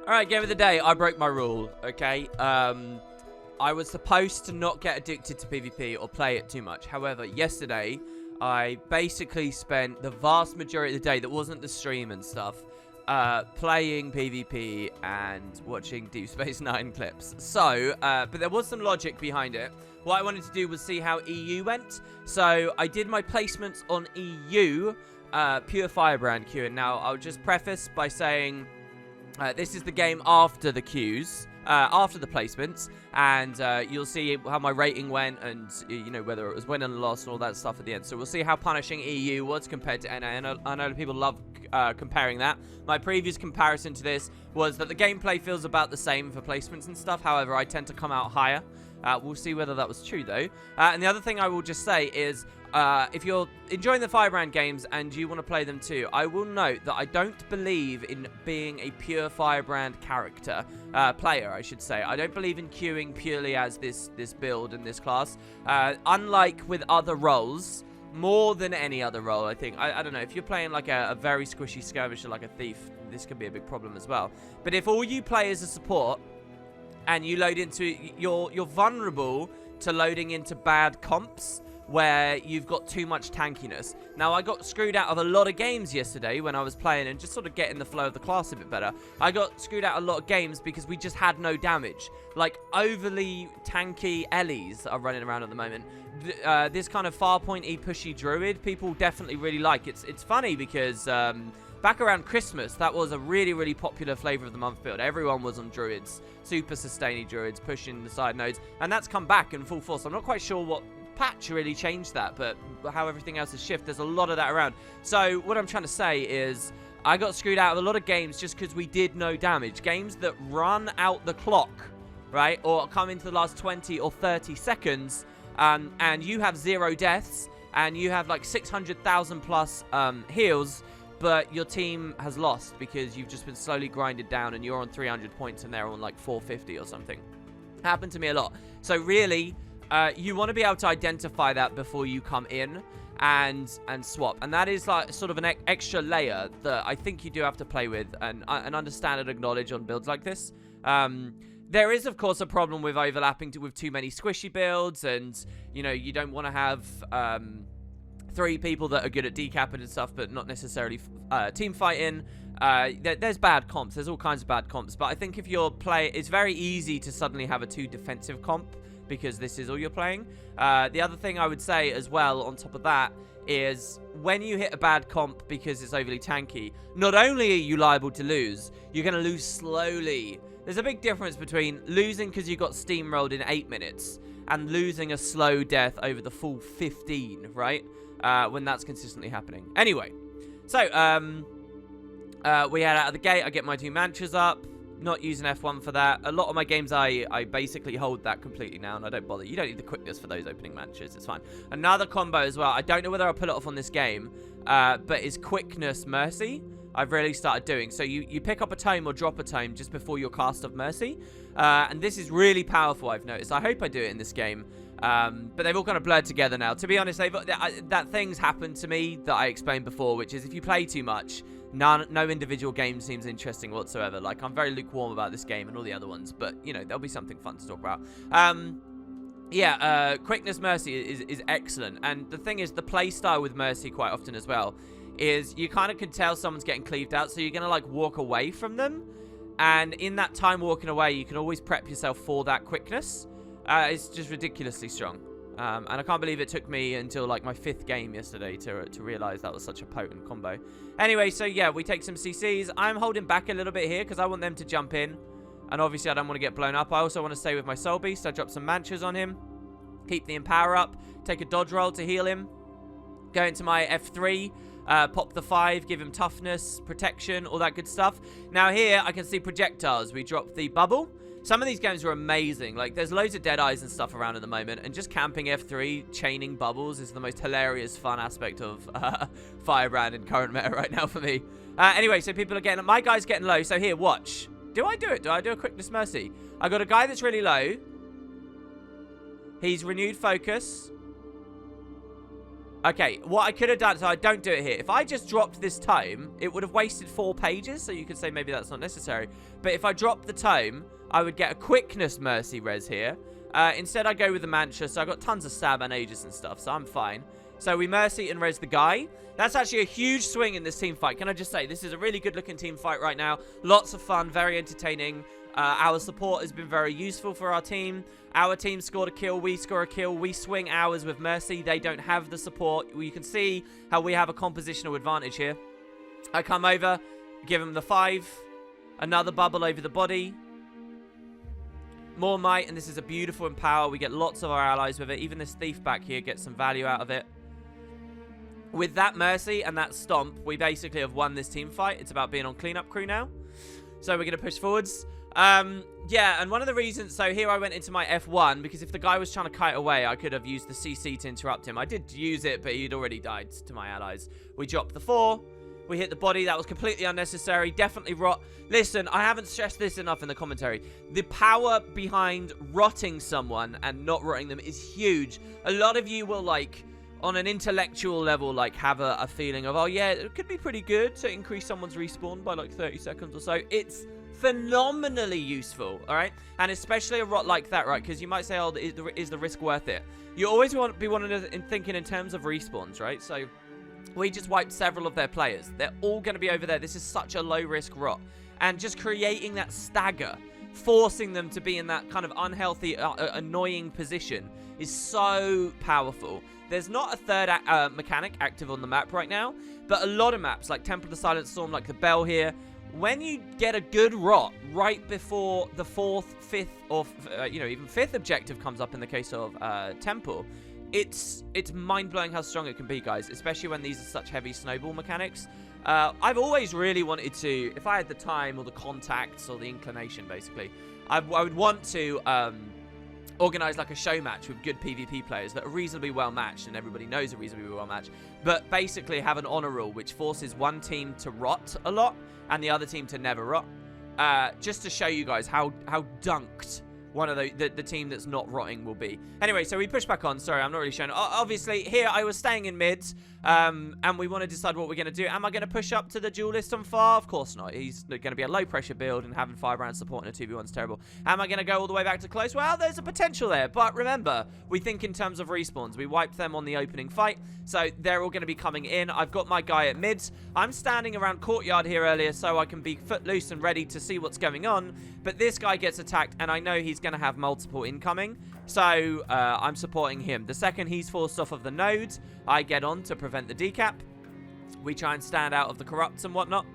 Alright, game of the day. I broke my rule, okay? I was supposed to not get addicted to PvP or play it too much. However, yesterday, I basically spent the vast majority of the day that wasn't the stream and stuff, playing PvP and watching Deep Space Nine clips. So, but there was some logic behind it. What I wanted to do was see how EU went. So, I did my placements on EU, pure Firebrand queuing. Now, I'll just preface by saying... this is the game after the queues, after the placements, and you'll see how my rating went and, you know, whether it was win and loss and all that stuff at the end. So we'll see how punishing EU was compared to NA. I know people love comparing that. My previous comparison to this was that the gameplay feels about the same for placements and stuff. However, I tend to come out higher. We'll see whether that was true, though. And the other thing I will just say is... if you're enjoying the Firebrand games and you want to play them too, I will note that I don't believe in being a pure Firebrand character, player, I should say. I don't believe in queuing purely as this build and this class. Unlike with other roles, more than any other role, I think. I don't know, if you're playing like a very squishy skirmisher like a thief, this could be a big problem as well. But if all you play is a support and you load into, you're vulnerable to loading into bad comps, where you've got too much tankiness. Now, I got screwed out of a lot of games yesterday when I was playing and just sort of getting the flow of the class a bit better. I got screwed out a lot of games because we just had no damage. Like, overly tanky Ellies are running around at the moment. This kind of far pointy, pushy druid, people definitely really like. It's funny because... back around Christmas, that was a really, really popular flavor of the month build. Everyone was on druids, super sustainy druids, pushing the side nodes, and that's come back in full force. I'm not quite sure what patch really changed that, but how everything else has shifted, there's a lot of that around. So what I'm trying to say is I got screwed out of a lot of games just because we did no damage. Games that run out the clock, right, or come into the last 20 or 30 seconds, and you have 0 deaths, and you have like 600,000 plus heals, but your team has lost because you've just been slowly grinded down and you're on 300 points and they're on like 450 or something. Happened to me a lot. So really... you want to be able to identify that before you come in and swap. And that is like sort of an extra layer that I think you do have to play with and understand and acknowledge on builds like this. There is, of course, a problem with overlapping with too many squishy builds, and, you know, you don't want to have 3 people that are good at decapping and stuff, but not necessarily team fighting. There's bad comps. There's all kinds of bad comps. But I think if you're it's very easy to suddenly have a 2 defensive comp, because this is all you're playing. The other thing I would say as well on top of that is when you hit a bad comp because it's overly tanky, not only are you liable to lose, you're going to lose slowly. There's a big difference between losing because you got steamrolled in 8 minutes and losing a slow death over the full 15, right? When that's consistently happening. Anyway, so we head out of the gate. I get my 2 mantras up. Not using F1 for that. A lot of my games, I basically hold that completely now, and I don't bother. You don't need the quickness for those opening mantras. It's fine. Another combo as well. I don't know whether I'll pull it off on this game, but is quickness Mercy. I've really started doing. So you pick up a tome or drop a tome just before your cast of Mercy, and this is really powerful, I've noticed. I hope I do it in this game. But they've all kind of blurred together now. To be honest, that thing's happened to me that I explained before, which is if you play too much, no individual game seems interesting whatsoever. Like, I'm very lukewarm about this game and all the other ones, but, you know, there'll be something fun to talk about. Quickness Mercy is excellent. And the thing is, the play style with Mercy quite often as well is you kind of can tell someone's getting cleaved out, so you're going to, like, walk away from them. And in that time walking away, you can always prep yourself for that quickness. It's just ridiculously strong. And I can't believe it took me until like my 5th game yesterday to realize that was such a potent combo. Anyway, so yeah, we take some CCs. I'm holding back a little bit here because I want them to jump in. And obviously I don't want to get blown up. I also want to stay with my Soul Beast. I drop some mantras on him. Keep the Empower up. Take a dodge roll to heal him. Go into my F3. Pop the 5. Give him toughness, protection, all that good stuff. Now here I can see projectiles. We drop the bubble. Some of these games are amazing. Like, there's loads of Deadeyes and stuff around at the moment, and just camping F3, chaining bubbles is the most hilarious, fun aspect of Firebrand in current meta right now for me. Anyway, so people are getting... My guy's getting low, so here, watch. Do I do it? Do I do a Quickness Mercy? I got a guy that's really low. He's renewed focus. Okay, what I could have done, so I don't do it here. If I just dropped this tome, it would have wasted 4 pages, so you could say maybe that's not necessary. But if I dropped the tome, I would get a quickness mercy res here. Instead, I go with the mantra, so I've got tons of stab and aegis and stuff, so I'm fine. So we mercy and res the guy. That's actually a huge swing in this team fight. Can I just say, this is a really good-looking team fight right now. Lots of fun, very entertaining. Our support has been very useful for our team. Our team scored a kill, we score a kill, we swing ours with mercy. They don't have the support. You can see how we have a compositional advantage here. I come over, give him the 5. Another bubble over the body. More might, and this is a beautiful empower. We get lots of our allies with it. Even this thief back here gets some value out of it. With that mercy and that stomp, we basically have won this team fight. It's about being on cleanup crew now. So we're going to push forwards. Yeah, and one of the reasons, so here I went into my F1, because if the guy was trying to kite away, I could have used the CC to interrupt him. I did use it, but he'd already died to my allies. We dropped the 4. We hit the body. That was completely unnecessary. Definitely rot. Listen, I haven't stressed this enough in the commentary. The power behind rotting someone and not rotting them is huge. A lot of you will, like, on an intellectual level, like, have a feeling of, oh, yeah, it could be pretty good to increase someone's respawn by, like, 30 seconds or so. It's phenomenally useful, all right? And especially a rot like that, right? Because you might say, oh, is the risk worth it? You always want to be thinking in terms of respawns, right? So we just wiped several of their players. They're all going to be over there. This is such a low-risk rot. And just creating that stagger, forcing them to be in that kind of unhealthy, annoying position is so powerful. There's not a third mechanic active on the map right now, but a lot of maps, like Temple of the Silent Storm, like the Bell here, when you get a good rot right before the 4th, 5th, or, even 5th objective comes up in the case of Temple, it's mind-blowing how strong it can be, guys, especially when these are such heavy snowball mechanics. I've always really wanted to, if I had the time or the contacts or the inclination, basically, I would want to organize like a show match with good PvP players that are reasonably well matched and everybody knows are reasonably well matched, but basically have an honor rule which forces one team to rot a lot and the other team to never rot, just to show you guys how dunked one of the team that's not rotting will be. Anyway, so we push back on. Sorry, I'm not really showing. Obviously, here I was staying in mids, and we want to decide what we're going to do. Am I going to push up to the duelist on far? Of course not. He's going to be a low-pressure build, and having Firebrand support in a 2v1 is terrible. Am I going to go all the way back to close? Well, there's a potential there, but remember, we think in terms of respawns. We wiped them on the opening fight, so they're all going to be coming in. I've got my guy at mids. I'm standing around courtyard here earlier, so I can be footloose and ready to see what's going on, but this guy gets attacked, and I know he's going to have multiple incoming, so I'm supporting him. The second he's forced off of the node, I get on to prevent the decap. We try and stand out of the corrupts and whatnot.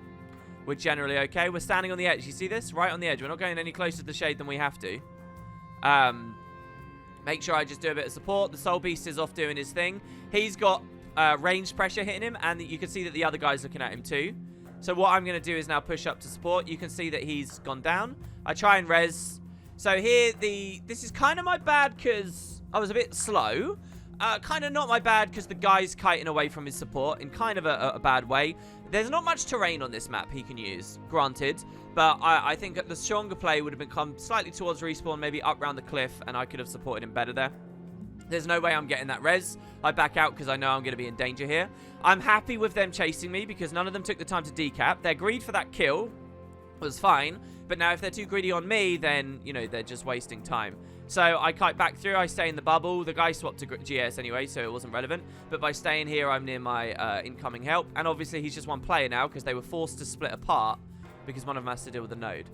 We're generally okay. We're standing on the edge. You see this? Right on the edge. We're not going any closer to the shade than we have to. Make sure I just do a bit of support. The Soul Beast is off doing his thing. He's got range pressure hitting him, and you can see that the other guy's looking at him too. So what I'm going to do is now push up to support. You can see that he's gone down. I try and res. So here, this is kind of my bad because I was a bit slow. Kind of not my bad because the guy's kiting away from his support in kind of a bad way. There's not much terrain on this map he can use, granted. But I think that the stronger play would have come slightly towards respawn, maybe up around the cliff, and I could have supported him better there. There's no way I'm getting that res. I back out because I know I'm going to be in danger here. I'm happy with them chasing me because none of them took the time to decap. Their greed for that kill was fine. But now if they're too greedy on me, then, they're just wasting time. So I kite back through. I stay in the bubble. The guy swapped to GS anyway, so it wasn't relevant. But by staying here, I'm near my incoming help. And obviously, he's just one player now because they were forced to split apart because one of them has to deal with the node.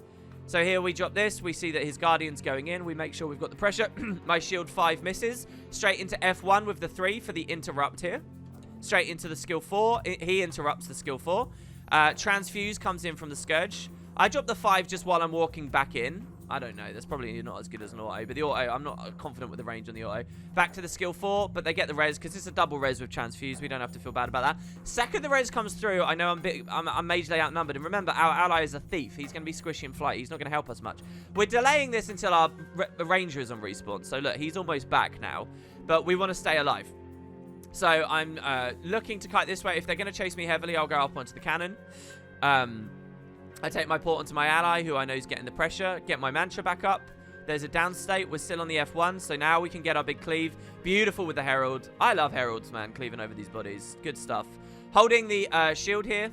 So here we drop this. We see that his Guardian's going in. We make sure we've got the pressure. My shield 5 misses. Straight into F1 with the 3 for the interrupt here. Straight into the skill 4. He interrupts the skill 4. Transfuse comes in from the Scourge. I drop the 5 just while I'm walking back in. I don't know. That's probably not as good as an auto. But the auto, I'm not confident with the range on the auto. Back to the skill 4. But they get the res because it's a double res with Transfuse. We don't have to feel bad about that. Second the res comes through, I know I'm majorly outnumbered. And remember, our ally is a thief. He's going to be squishy in flight. He's not going to help us much. We're delaying this until our ranger is on respawn. So look, he's almost back now. But we want to stay alive. So I'm looking to kite this way. If they're going to chase me heavily, I'll go up onto the cannon. I take my port onto my ally, who I know is getting the pressure. Get my mantra back up. There's a downstate. We're still on the F1, so now we can get our big cleave. Beautiful with the Herald. I love Heralds, man, cleaving over these bodies. Good stuff. Holding the shield here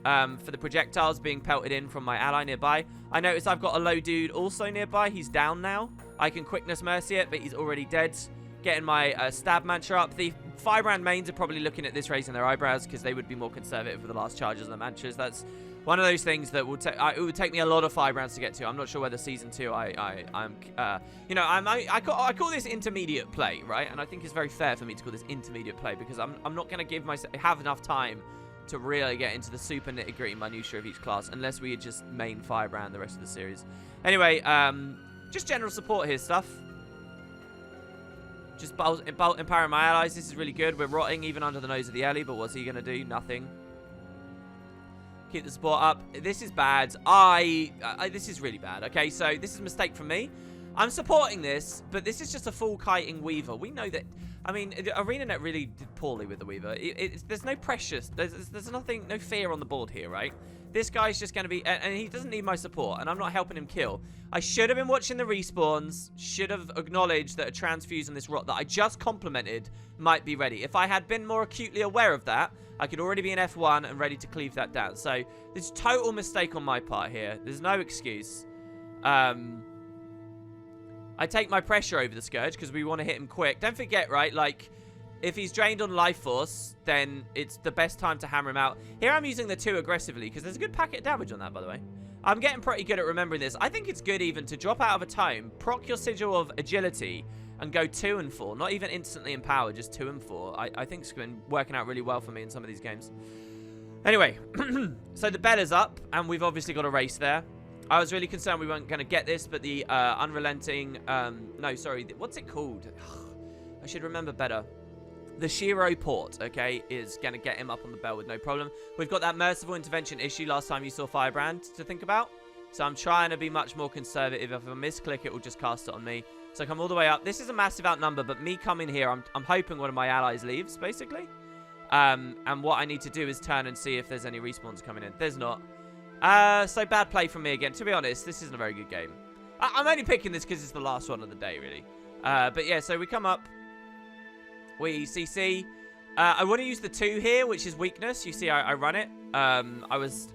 for the projectiles being pelted in from my ally nearby. I notice I've got a low dude also nearby. He's down now. I can quickness mercy it, but he's already dead. Getting my stab mantra up. The Firebrand mains are probably looking at this raising their eyebrows because they would be more conservative with the last charges and the mantras. That's one of those things that will it would take me a lot of Firebrands to get to. I'm not sure whether season 2 I'm you know, I call this intermediate play, right? And I think it's very fair for me to call this intermediate play because I'm not going to give myself have enough time to really get into the super nitty-gritty minutiae of each class unless we just main Firebrand the rest of the series. Anyway, just general support here stuff. Just empowering my allies. This is really good. We're rotting even under the nose of the Ellie, but what's he going to do? Nothing. Keep the support up. This is bad. This is really bad. Okay, so this is a mistake from me. I'm supporting this, but this is just a full kiting Weaver. We know that. I mean, ArenaNet really did poorly with the Weaver. There's no pressure. There's nothing, no fear on the board here, right? This guy's just going to be, and he doesn't need my support, and I'm not helping him kill. I should have been watching the respawns, should have acknowledged that a transfuse on this rot that I just complimented might be ready. If I had been more acutely aware of that, I could already be in F1 and ready to cleave that down. So, this is a total mistake on my part here. There's no excuse. I take my pressure over the Scourge because we want to hit him quick. Don't forget, right, like, if he's drained on life force, then it's the best time to hammer him out. Here I'm using the 2 aggressively because there's a good packet of damage on that, by the way. I'm getting pretty good at remembering this. I think it's good even to drop out of a tome, proc your sigil of agility, and go 2 and 4. Not even instantly empowered, just 2 and 4. I think it's been working out really well for me in some of these games. Anyway, so the bell is up, and we've obviously got a race there. I was really concerned we weren't going to get this, but the unrelenting... no, sorry. What's it called? I should remember better. The Shiro port, okay, is going to get him up on the bell with no problem. We've got that merciful intervention issue last time you saw Firebrand to think about. So I'm trying to be much more conservative. If I misclick, it will just cast it on me. So I come all the way up. This is a massive outnumber, but me coming here, I'm hoping one of my allies leaves, basically. And what I need to do is turn and see if there's any respawns coming in. There's not. So bad play from me again. To be honest, this isn't a very good game. I'm only picking this because it's the last one of the day, really. But yeah, so we come up. We CC. I want to use the 2 here, which is weakness. You see, I run it. I was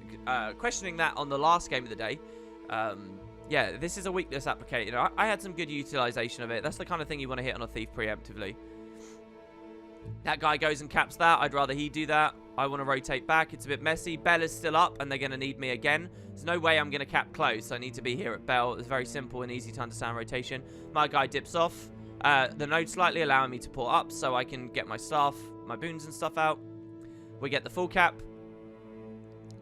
questioning that on the last game of the day. Yeah, this is a weakness applicator. You know, I had some good utilization of it. That's the kind of thing you want to hit on a thief preemptively. That guy goes and caps that. I'd rather he do that. I want to rotate back. It's a bit messy. Bell is still up, and they're going to need me again. There's no way I'm going to cap close. I need to be here at Bell. It's very simple and easy to understand rotation. My guy dips off. The node slightly allowing me to pull up so I can get my staff, my boons and stuff out. We get the full cap.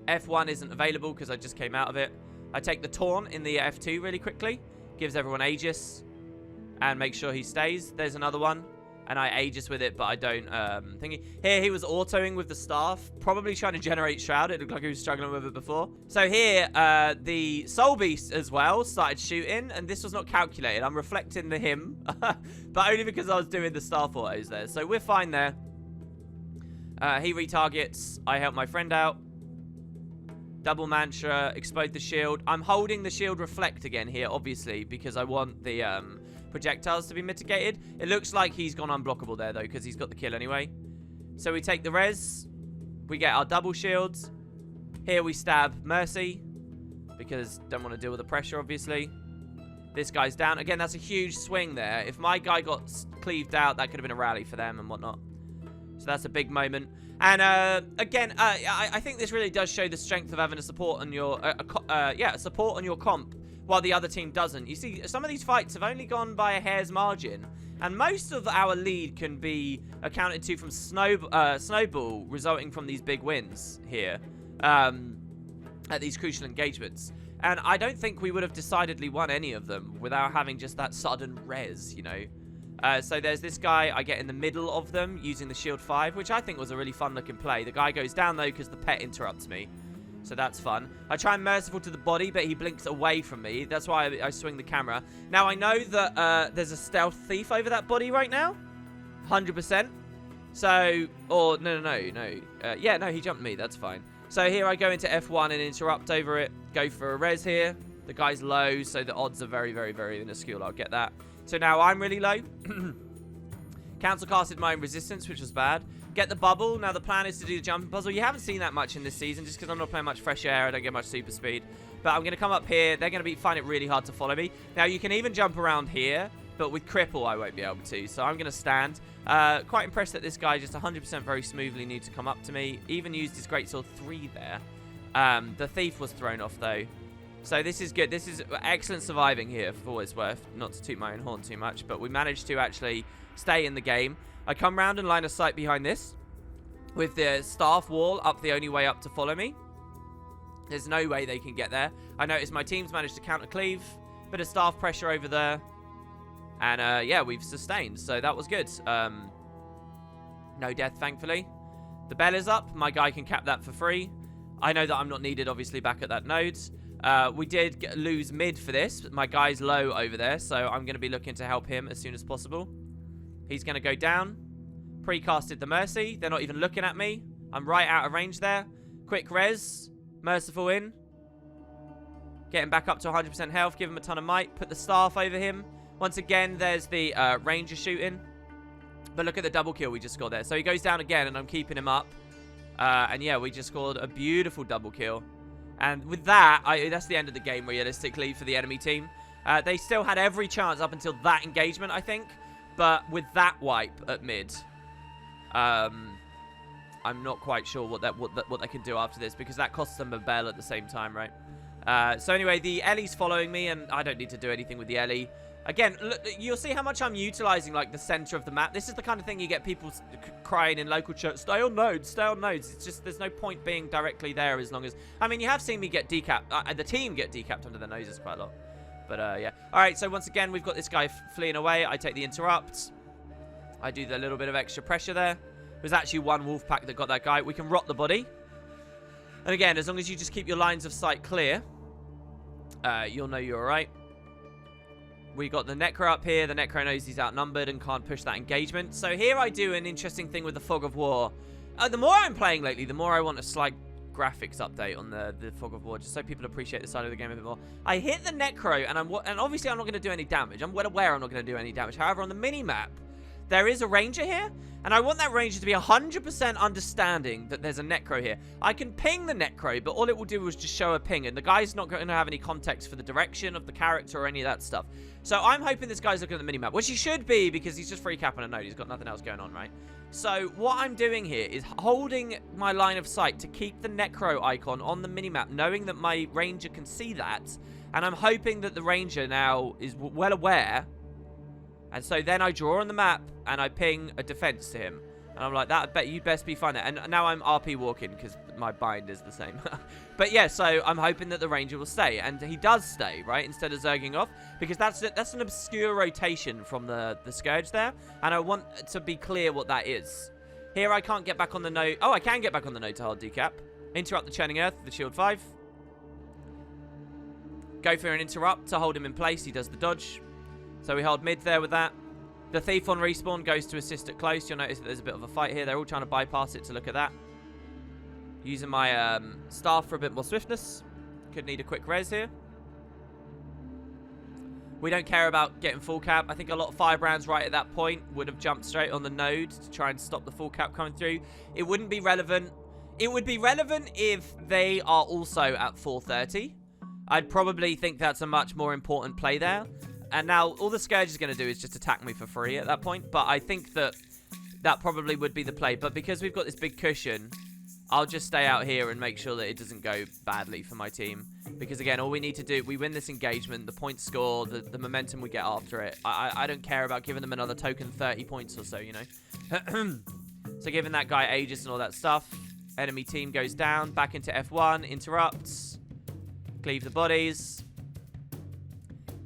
F1 isn't available because I just came out of it. I take the Taunt in the F2 really quickly. Gives everyone Aegis. And make sure he stays. There's another one. And I Aegis with it, but I don't thingy. Here, he was autoing with the staff. Probably trying to generate Shroud. It looked like he was struggling with it before. So here, the Soul Beast as well started shooting. And this was not calculated. I'm reflecting the him. But only because I was doing the staff autos there. So we're fine there. He retargets. I help my friend out. Double mantra. Explode the shield. I'm holding the shield reflect again here, obviously. Because I want the... projectiles to be mitigated. It looks like he's gone unblockable there, though, because he's got the kill anyway. So we take the res. We get our double shields. Here we stab Mercy, because don't want to deal with the pressure, obviously. This guy's down. Again, that's a huge swing there. If my guy got cleaved out, that could have been a rally for them and whatnot. So that's a big moment. And again, I think this really does show the strength of having a support on your... a support on your comp, while the other team doesn't. You see, some of these fights have only gone by a hair's margin, and most of our lead can be accounted to from Snowball resulting from these big wins here at these crucial engagements. And I don't think we would have decidedly won any of them without having just that sudden res, you know. So there's this guy. I get in the middle of them using the shield 5, which I think was a really fun looking play. The guy goes down, though, because the pet interrupts me. So that's fun. I try and merciful to the body, but he blinks away from me. That's why I swing the camera. Now, I know that there's a stealth thief over that body right now. 100%. So, or, no. Yeah, no, he jumped me. That's fine. So here I go into F1 and interrupt over it. Go for a res here. The guy's low, so the odds are very, very, very minuscule. I'll get that. So now I'm really low. Cancel casted my resistance, which was bad. Get the bubble. Now the plan is to do the jumping puzzle. You haven't seen that much in this season just because I'm not playing much fresh air. I don't get much super speed. But I'm going to come up here. They're going to find it really hard to follow me. Now you can even jump around here, but with cripple I won't be able to. So I'm going to stand. Quite impressed that this guy just 100% very smoothly knew to come up to me. Even used his greatsword 3 there. The thief was thrown off though. So this is good. This is excellent surviving here for what it's worth. Not to toot my own horn too much, but we managed to actually stay in the game. I come round and line of sight behind this with the staff wall up the only way up to follow me. There's no way they can get there. I noticed my team's managed to counter cleave. Bit of staff pressure over there. And yeah, we've sustained. So that was good. No death, thankfully. The bell is up. My guy can cap that for free. I know that I'm not needed, obviously, back at that node. We did lose mid for this. My guy's low over there, so I'm going to be looking to help him as soon as possible. He's going to go down. Precasted the Mercy. They're not even looking at me. I'm right out of range there. Quick res. Merciful in. Get him back up to 100% health. Give him a ton of might. Put the staff over him. Once again, there's the ranger shooting. But look at the double kill we just scored there. So he goes down again, and I'm keeping him up. And yeah, we just scored a beautiful double kill. And with that, that's the end of the game, realistically, for the enemy team. They still had every chance up until that engagement, I think. But with that wipe at mid, I'm not quite sure what they can do after this, because that costs them a bell at the same time, right? So anyway, the Ellie's following me, and I don't need to do anything with the Ellie. Again, look, you'll see how much I'm utilizing, like, the center of the map. This is the kind of thing you get people crying in local church, stay on nodes, stay on nodes. It's just, there's no point being directly there as long as... I mean, you have seen me get decapped, the team get decapped under their noses quite a lot. But, yeah. Alright, so once again, we've got this guy fleeing away. I take the interrupt. I do the little bit of extra pressure there. It was actually one wolf pack that got that guy. We can rot the body. And again, as long as you just keep your lines of sight clear, you'll know you're alright. We got the Necro up here. The Necro knows he's outnumbered and can't push that engagement. So here I do an interesting thing with the Fog of War. The more I'm playing lately, the more I want a slight graphics update on the Fog of War, just so people appreciate the side of the game a bit more. I hit the Necro, and obviously I'm not going to do any damage. I'm well aware I'm not going to do any damage. However, on the mini-map, there is a ranger here, and I want that ranger to be 100% understanding that there's a Necro here. I can ping the Necro, but all it will do is just show a ping, and the guy's not going to have any context for the direction of the character or any of that stuff. So I'm hoping this guy's looking at the minimap, which he should be, because he's just free cap on a node. He's got nothing else going on, right? So what I'm doing here is holding my line of sight to keep the Necro icon on the minimap, knowing that my ranger can see that, and I'm hoping that the ranger now is well aware. And so then I draw on the map, and I ping a defense to him. And I'm like, that, I bet you'd best be fine. And now I'm RP walking, because my bind is the same. But yeah, so I'm hoping that the ranger will stay. And he does stay, right, instead of zerging off. Because that's an obscure rotation from the Scourge there. And I want to be clear what that is. Here I can't get back on the node. Oh, I can get back on the node to hold decap. Interrupt the Churning Earth, the shield 5. Go for an interrupt to hold him in place. He does the dodge. So we hold mid there with that. The thief on respawn goes to assist at close. You'll notice that there's a bit of a fight here. They're all trying to bypass it to look at that. Using my staff for a bit more swiftness. Could need a quick res here. We don't care about getting full cap. I think a lot of Firebrands right at that point would have jumped straight on the node to try and stop the full cap coming through. It wouldn't be relevant. It would be relevant if they are also at 430. I'd probably think that's a much more important play there. And now all the Scourge is going to do is just attack me for free at that point. But I think that probably would be the play. But because we've got this big cushion, I'll just stay out here and make sure that it doesn't go badly for my team. Because again, all we need to do, we win this engagement, the points score, the momentum we get after it. I don't care about giving them another token 30 points or so, you know. So giving that guy Aegis and all that stuff. Enemy team goes down, back into F1, interrupts, cleave the bodies.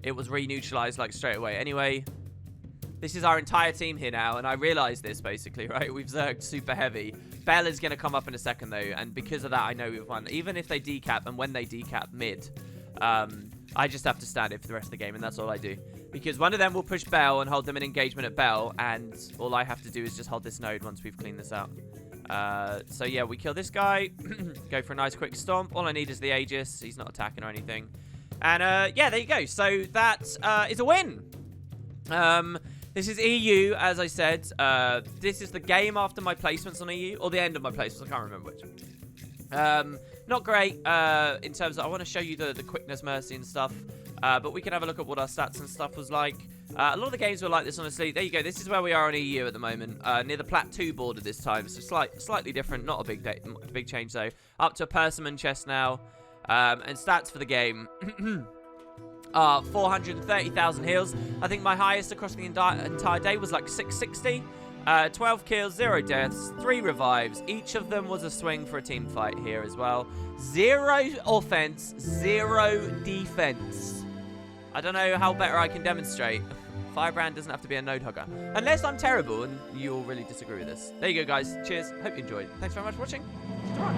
It was re-neutralized like straight away. Anyway, this is our entire team here now, and I realized this basically, right? We've zerged super heavy. Bell is going to come up in a second though, and because of that, I know we've won. Even if they decap, and when they decap mid, I just have to stand it for the rest of the game, and that's all I do. Because one of them will push Bell and hold them in engagement at Bell, and all I have to do is just hold this node once we've cleaned this out. So yeah, we kill this guy. Go for a nice quick stomp. All I need is the Aegis. He's not attacking or anything. And yeah, there you go. So that is a win. This is EU, as I said. This is the game after my placements on EU, or the end of my placements. I can't remember which. Not great in terms of, I want to show you the quickness, mercy, and stuff. But we can have a look at what our stats and stuff was like. A lot of the games were like this, honestly. There you go. This is where we are on EU at the moment, near the Plat 2 border this time. So slightly different. Not a big change, though. Up to a Persimmon chest now. And stats for the game. 430,000 heals. I think my highest across the entire day was like 660. 12 kills, 0 deaths, 3 revives. Each of them was a swing for a team fight here as well. 0 offense, 0 defense. I don't know how better I can demonstrate. Firebrand doesn't have to be a node hugger. Unless I'm terrible and you all really disagree with this. There you go, guys. Cheers. Hope you enjoyed. Thanks very much for watching. Ta-ra.